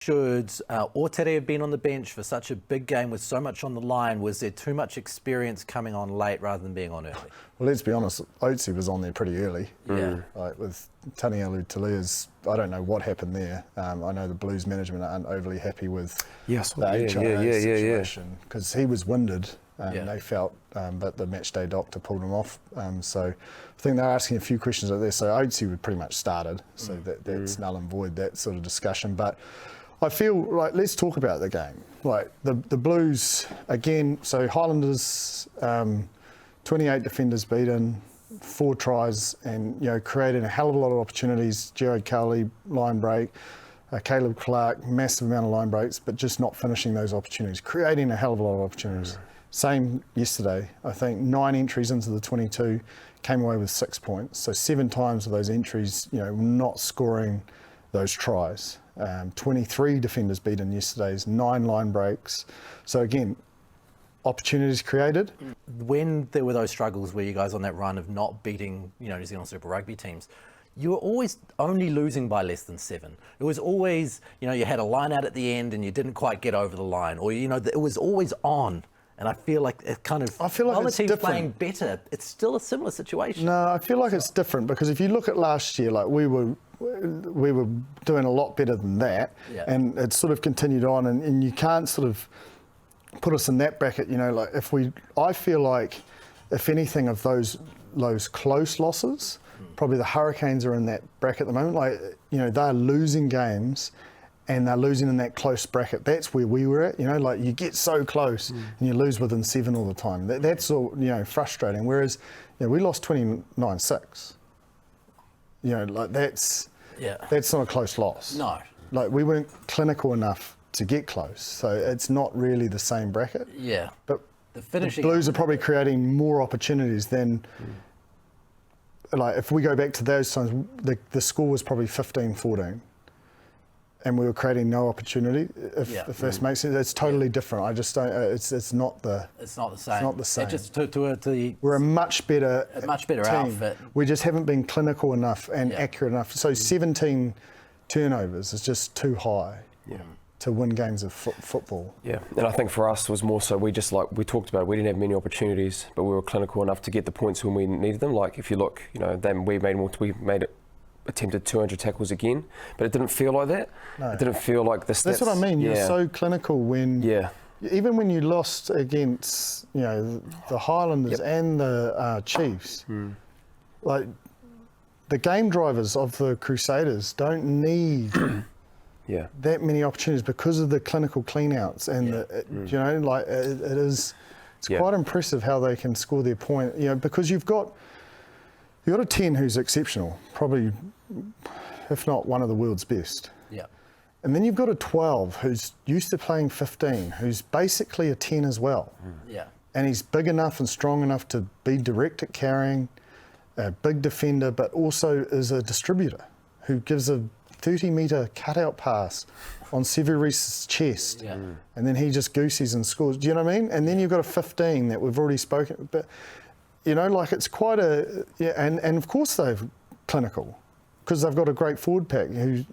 Should Aotearoa have been on the bench for such a big game with so much on the line? Was there too much experience coming on late rather than being on early? Well, let's be honest, Oatesy was on there pretty early. Yeah. Like with Tanialu Talia's, I don't know what happened there. I know the Blues management aren't overly happy with the HRA situation because he was winded. They felt, but the matchday doctor pulled him off. So I think they're asking a few questions like this. So Oatesy would pretty much started, so that's null and void, that sort of discussion. But I feel like, let's talk about the game. Like the Blues, again, so Highlanders, 28 defenders beaten, 4 tries, and creating a hell of a lot of opportunities. Jared Cowley, line break, Caleb Clark, massive amount of line breaks, but just not finishing those opportunities, creating a hell of a lot of opportunities. Same yesterday. I think 9 entries into the 22, came away with 6 points. So 7 times of those entries, not scoring those tries. 23 defenders beaten yesterday's, 9 line breaks. So again, opportunities created. When there were those struggles where you guys on that run of not beating, New Zealand Super Rugby teams, you were always only losing by less than 7. It was always, you had a line out at the end and you didn't quite get over the line, or it was always on. And I feel like it kind of, while the team's playing better, it's still a similar situation. No, I feel like it's different because if you look at last year, like we were doing a lot better than that, and it sort of continued on, and you can't sort of put us in that bracket. Like I feel like if anything of those close losses, probably the Hurricanes are in that bracket at the moment. Like they're losing games. And they're losing in that close bracket. That's where we were at. Like you get so close and you lose within 7 all the time. That's all, frustrating. Whereas, we lost 29-6. Like that's not a close loss. No. Like we weren't clinical enough to get close. So it's not really the same bracket. Yeah. But the finishing, the Blues are probably creating more opportunities than, like if we go back to those times, the score was probably 15-14. And we were creating no opportunity. If this makes sense, it's totally different. I just don't. It's not the. It's not the same. It's not the same. It just we're a much better team. Outfit. We just haven't been clinical enough and accurate enough. So 17 turnovers is just too high. To win games of football. Yeah, and I think for us it was more so we talked about it, we didn't have many opportunities, but we were clinical enough to get the points when we needed them. Like if you look, then we made it. Attempted 200 tackles again, but it didn't feel like that. No. It didn't feel like the stats. That's what I mean. You're so clinical when, even when you lost against, the Highlanders and the Chiefs, like the game drivers of the Crusaders don't need that many opportunities because of the clinical cleanouts and it's quite impressive how they can score their point. Because you've got a 10 who's exceptional, probably, if not one of the world's best. Yeah. And then you've got a 12 who's used to playing 15, who's basically a 10 as well. Yeah. And he's big enough and strong enough to be direct at carrying, a big defender, but also is a distributor who gives a 30-metre cutout pass on Severis's chest. Yeah. And then he just goosies and scores. Do you know what I mean? And then you've got a 15 that we've already spoken about. Like it's quite and of course they're clinical because they've got a great forward pack who,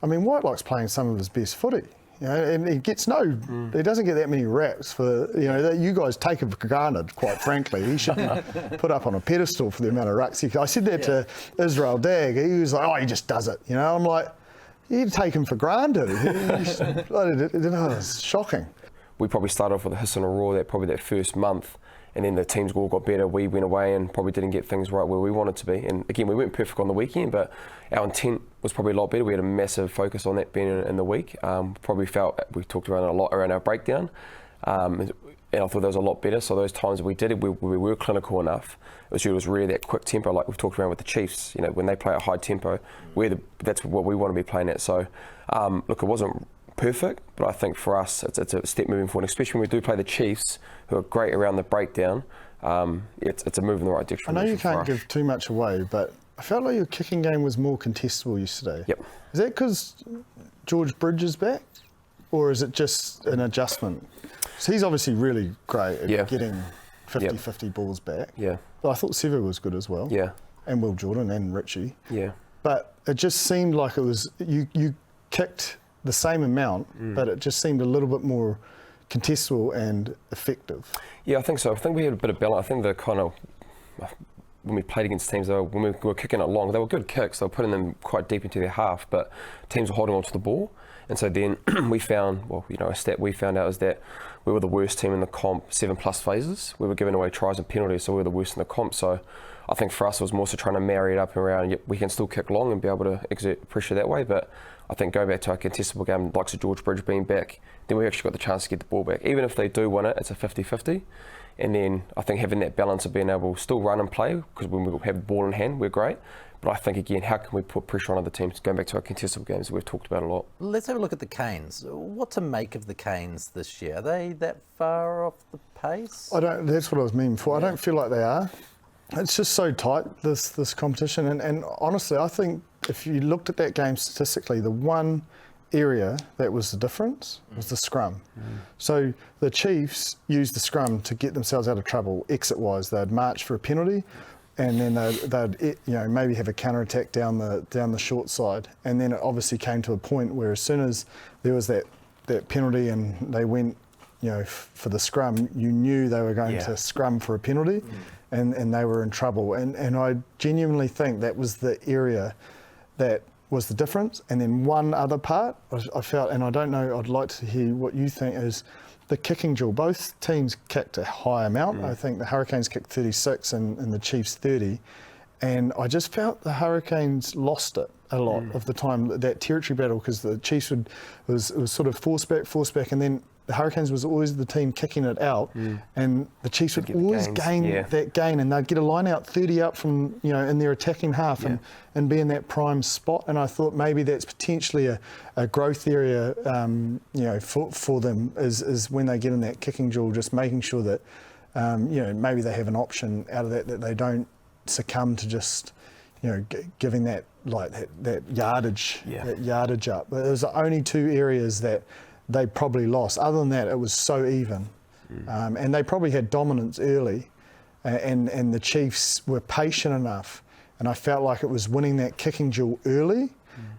Whitelock's playing some of his best footy, and he gets he doesn't get that many raps for, that you guys take him for granted, quite frankly. He shouldn't put up on a pedestal for the amount of rucks. I said that to Israel Dag. He was like, he just does it. I'm like, you take him for granted. It's shocking. We probably started off with a hiss and a roar that first month. And then the teams all got better. We went away and probably didn't get things right where we wanted to be. And again, we weren't perfect on the weekend, but our intent was probably a lot better. We had a massive focus on that being in the week. Probably felt we talked around it a lot around our breakdown. And I thought that was a lot better. So those times that we did it, we were clinical enough. It was really that quick tempo, like we've talked around with the Chiefs. when they play at high tempo, that's what we want to be playing at. So, look, it wasn't perfect, but I think for us it's a step moving forward, especially when we do play the Chiefs, who are great around the breakdown. It's a move in the right direction. I know you can't give too much away, but I felt like your kicking game was more contestable yesterday. Yep. Is that because George Bridge is back, or is it just an adjustment? So he's obviously really great at getting 50-50 balls back. Yeah. But I thought Sever was good as well. Yeah. And Will Jordan and Richie. Yeah. But it just seemed like it was you kicked the same amount, but it just seemed a little bit more contestable and effective. Yeah, I think so. I think we had a bit of balance. I think the kind of, when we played against teams, when we were kicking it long, they were good kicks. They were putting them quite deep into their half, but teams were holding onto the ball. And so then we found, a stat we found out is that we were the worst team in the comp, 7+ phases. We were giving away tries and penalties, so we were the worst in the comp. So I think for us it was more so trying to marry it up and around. We can still kick long and be able to exert pressure that way, but I think going back to our contestable game, likes of George Bridge being back, then we actually got the chance to get the ball back. Even if they do win it, it's a 50-50. And then I think having that balance of being able to still run and play, because when we have the ball in hand, we're great. But I think, again, how can we put pressure on other teams? Going back to our contestable games that we've talked about a lot. Let's have a look at the Canes. What to make of the Canes this year? Are they that far off the pace? That's what I was meaning before. I don't feel like they are. It's just so tight, this competition. And honestly, I think if you looked at that game statistically, the one area that was the difference was the scrum. So the Chiefs used the scrum to get themselves out of trouble exit-wise. They'd march for a penalty, and then they'd maybe have a counter-attack down the short side. And then it obviously came to a point where as soon as there was that penalty and they went for the scrum, you knew they were going to scrum for a penalty, and they were in trouble. And I genuinely think that was the area that was the difference. And then one other part I felt, and I don't know, I'd like to hear what you think, is the kicking duel. Both teams kicked a high amount. I think the Hurricanes kicked 36 and the Chiefs 30. And I just felt the Hurricanes lost it a lot of the time, that territory battle, because the Chiefs was sort of force back, and then the Hurricanes was always the team kicking it out, and the Chiefs would always gain that gain, and they'd get a line out 30 up from in their attacking half and be in that prime spot. And I thought maybe that's potentially a growth area for them is when they get in that kicking duel, just making sure that maybe they have an option out of that they don't succumb to just giving that yardage up. But there's only two areas that they probably lost. Other than that, it was so even. And they probably had dominance early, and the Chiefs were patient enough. And I felt like it was winning that kicking duel early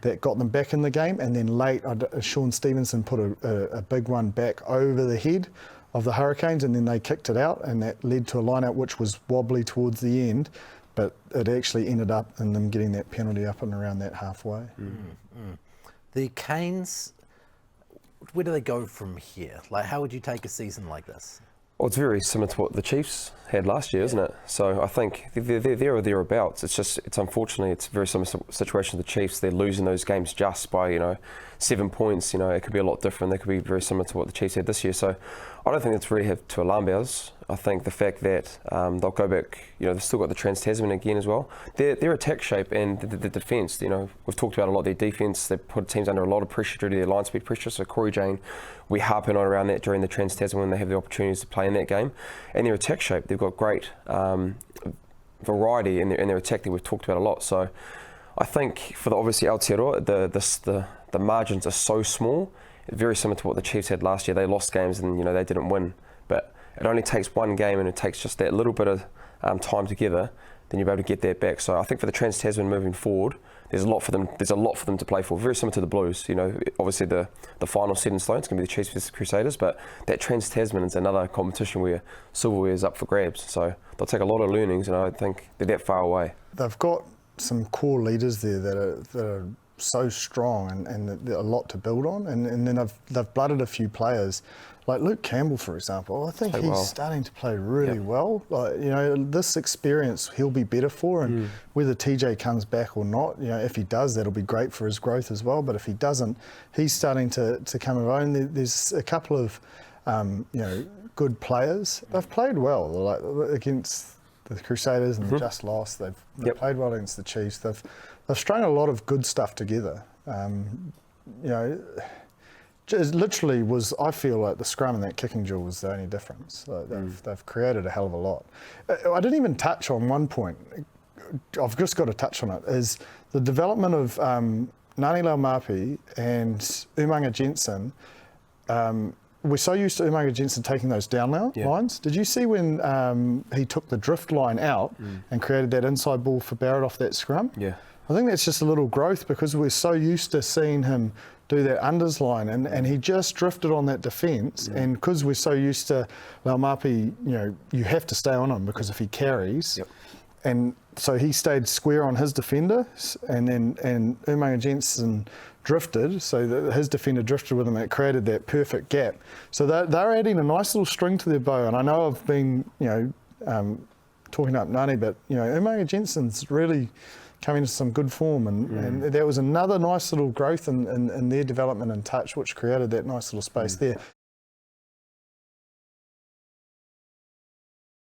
that got them back in the game. And then late, Sean Stevenson put a big one back over the head of the Hurricanes, and then they kicked it out, and that led to a line-out which was wobbly towards the end, but it actually ended up in them getting that penalty up and around that halfway. The Canes, where do they go from here? Like, how would you take a season like this? Well, it's very similar to what the Chiefs had last year, isn't it? So I think they're there or thereabouts. It's unfortunately, it's a very similar situation to the Chiefs. They're losing those games just by, 7 points. It could be a lot different. They could be very similar to what the Chiefs had this year. So I don't think that's really have to alarm bells. I think the fact that they'll go back, they've still got the Trans-Tasman again as well. Their attack shape and the defence, we've talked about a lot their defence. They put teams under a lot of pressure due to their line speed pressure. So Corey Jane, we harping on around that during the Trans-Tasman when they have the opportunities to play in that game. And their attack shape, they've got great variety in their attack that we've talked about a lot. So I think for the obviously Aotearoa, the margins are so small, very similar to what the Chiefs had last year. They lost games and they didn't win, but it only takes one game and it takes just that little bit of time together, then you'll be able to get that back. So I think for the Trans-Tasman moving forward, there's a lot for them to play for. Very similar to the Blues. Obviously the final set in stone is going to be the Chiefs versus the Crusaders, but that Trans-Tasman is another competition where silverware is up for grabs. So they'll take a lot of learnings, and I don't think they're that far away. They've got some core leaders there that are so strong and a lot to build on, and then they've blooded a few players like Luke Campbell, for example. I think he's starting to play really well. This experience he'll be better for, and whether TJ comes back or not, if he does, that'll be great for his growth as well. But if he doesn't, he's starting to come of own. There's a couple of good players. They've played well, like against the Crusaders, and just lost. They've played well against the Chiefs. They've strung a lot of good stuff together. It literally was, I feel like the scrum and that kicking duel was the only difference. They've created a hell of a lot. I didn't even touch on one point. I've just got to touch on it, is the development of Ngani Laumapi and Umanga Jensen. We're so used to Umanga Jensen taking those down lines. Did you see when he took the drift line out and created that inside ball for Barrett off that scrum? Yeah. I think that's just a little growth, because we're so used to seeing him do that unders line, and he just drifted on that defence, and because we're so used to Laumapi, you have to stay on him because if he carries, and so he stayed square on his defender, and Umaga Jensen drifted, so his defender drifted with him, and it created that perfect gap. So they're adding a nice little string to their bow, and I know I've been, talking up Nani, but Umaga Jensen's really coming to some good form, and there was another nice little growth in their development and touch, which created that nice little space there.